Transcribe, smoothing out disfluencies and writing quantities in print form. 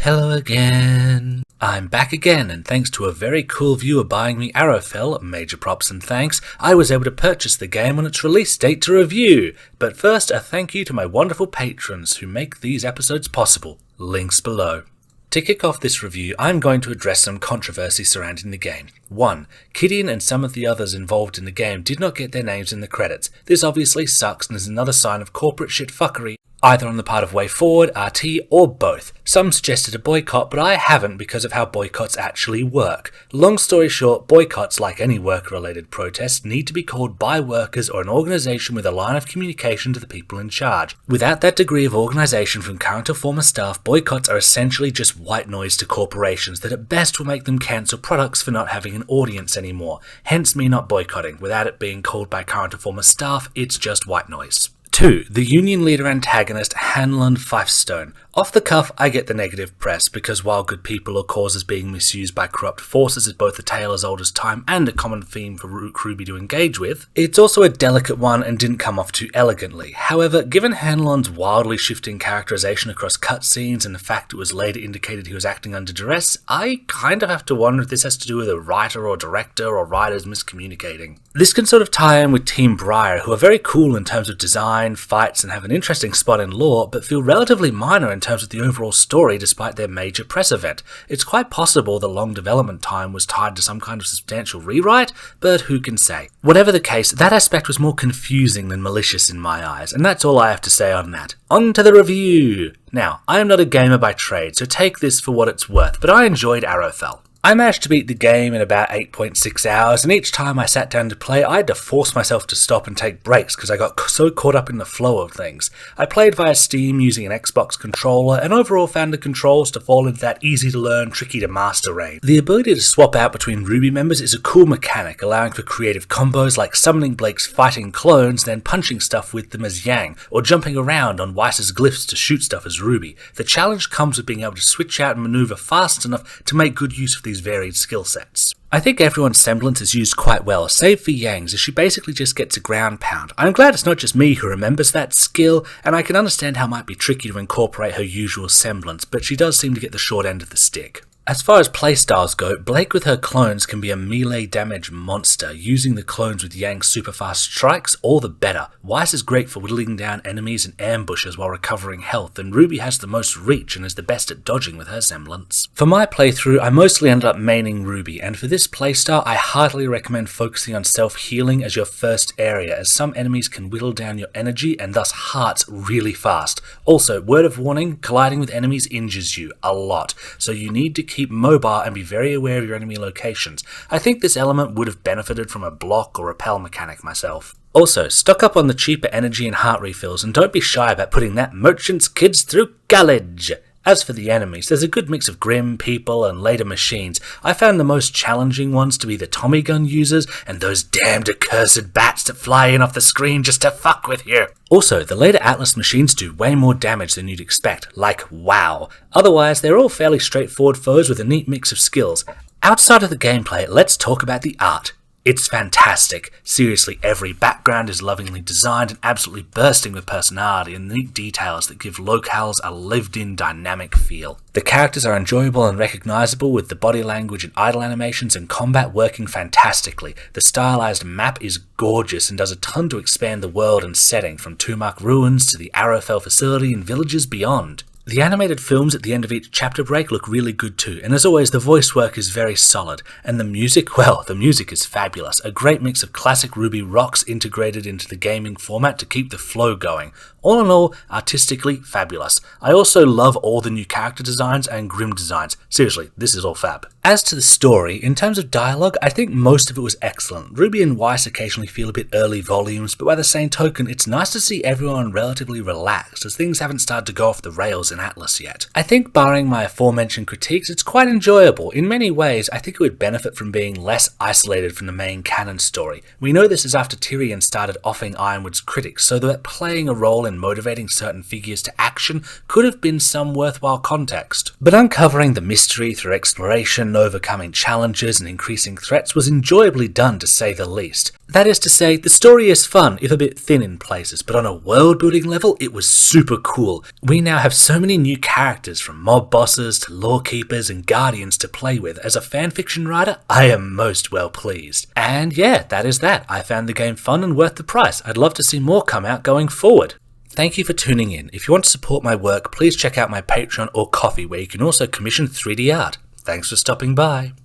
Hello again. I'm back again, and thanks to a very cool viewer buying me Arrowfell, major props and thanks, I was able to purchase the game on its release date to review. But first, a thank you to my wonderful patrons who make these episodes possible. Links below. To kick off this review, I'm going to address some controversy surrounding the game. 1. Gideon and some of the others involved in the game did not get their names in the credits. This obviously sucks and is another sign of corporate shitfuckery, either on the part of WayForward, RT, or both. Some suggested a boycott, but I haven't because of how boycotts actually work. Long story short, boycotts, like any work-related protest, need to be called by workers or an organisation with a line of communication to the people in charge. Without that degree of organisation from current or former staff, boycotts are essentially just white noise to corporations that at best will make them cancel products for not having an audience anymore. Hence me not boycotting. Without it being called by current or former staff, it's just white noise. 2. The Union leader antagonist Hanlon Fifestone. Off the cuff, I get the negative press because while good people or causes being misused by corrupt forces is both a tale as old as time and a common theme for RWBY to engage with, it's also a delicate one and didn't come off too elegantly. However, given Hanlon's wildly shifting characterization across cutscenes and the fact it was later indicated he was acting under duress, I kind of have to wonder if this has to do with a writer or director or writers miscommunicating. This can sort of tie in with Team Briar, who are very cool in terms of design, fights, and have an interesting spot in lore, but feel relatively minor in terms of the overall story despite their major press event. It's quite possible the long development time was tied to some kind of substantial rewrite, but who can say? Whatever the case, that aspect was more confusing than malicious in my eyes, and that's all I have to say on that. On to the review! Now, I am not a gamer by trade, so take this for what it's worth, but I enjoyed Arrowfell. I managed to beat the game in about 8.6 hours, and each time I sat down to play, I had to force myself to stop and take breaks because I got so caught up in the flow of things. I played via Steam using an Xbox controller, and overall found the controls to fall into that easy-to-learn, tricky-to-master range. The ability to swap out between RWBY members is a cool mechanic, allowing for creative combos like summoning Blake's fighting clones, then punching stuff with them as Yang, or jumping around on Weiss's glyphs to shoot stuff as RWBY. The challenge comes with being able to switch out and maneuver fast enough to make good use of these varied skill sets. I think everyone's semblance is used quite well, save for Yang's, as she basically just gets a ground pound. I'm glad it's not just me who remembers that skill, and I can understand how it might be tricky to incorporate her usual semblance, but she does seem to get the short end of the stick. As far as playstyles go, Blake with her clones can be a melee damage monster. Using the clones with Yang's super fast strikes, all the better. Weiss is great for whittling down enemies and ambushes while recovering health, and RWBY has the most reach and is the best at dodging with her semblance. For my playthrough, I mostly ended up maining RWBY, and for this playstyle I heartily recommend focusing on self-healing as your first area, as some enemies can whittle down your energy and thus hearts really fast. Also, word of warning, colliding with enemies injures you a lot, so you need to keep mobile and be very aware of your enemy locations. I think this element would have benefited from a block or repel mechanic myself. Also, stock up on the cheaper energy and heart refills, and don't be shy about putting that merchant's kids through college. As for the enemies, there's a good mix of grim people and later machines. I found the most challenging ones to be the Tommy gun users and those damned accursed bats that fly in off the screen just to fuck with you. Also, the later Atlas machines do way more damage than you'd expect, like wow. Otherwise, they're all fairly straightforward foes with a neat mix of skills. Outside of the gameplay, let's talk about the art. It's fantastic. Seriously, every background is lovingly designed and absolutely bursting with personality and neat details that give locales a lived-in dynamic feel. The characters are enjoyable and recognizable, with the body language and idle animations and combat working fantastically. The stylized map is gorgeous and does a ton to expand the world and setting, from Tumark ruins to the Arrowfell facility and villages beyond. The animated films at the end of each chapter break look really good too, and as always the voice work is very solid, and the music, well, the music is fabulous. A great mix of classic RWBY rocks integrated into the gaming format to keep the flow going. All in all, artistically fabulous. I also love all the new character designs and grim designs. Seriously, this is all fab. As to the story, in terms of dialogue, I think most of it was excellent. RWBY and Weiss occasionally feel a bit early volumes, but by the same token, it's nice to see everyone relatively relaxed, as things haven't started to go off the rails in Atlas yet. I think barring my aforementioned critiques, it's quite enjoyable. In many ways, I think it would benefit from being less isolated from the main canon story. We know this is after Tyrion started offing Ironwood's critics, so that playing a role in and motivating certain figures to action could have been some worthwhile context. But uncovering the mystery through exploration, overcoming challenges and increasing threats was enjoyably done to say the least. That is to say, the story is fun, if a bit thin in places, but on a world-building level, it was super cool. We now have so many new characters, from mob bosses to lawkeepers and guardians to play with. As a fanfiction writer, I am most well pleased. And yeah, that is that. I found the game fun and worth the price. I'd love to see more come out going forward. Thank you for tuning in. If you want to support my work, please check out my Patreon or Ko-fi, where you can also commission 3D art. Thanks for stopping by.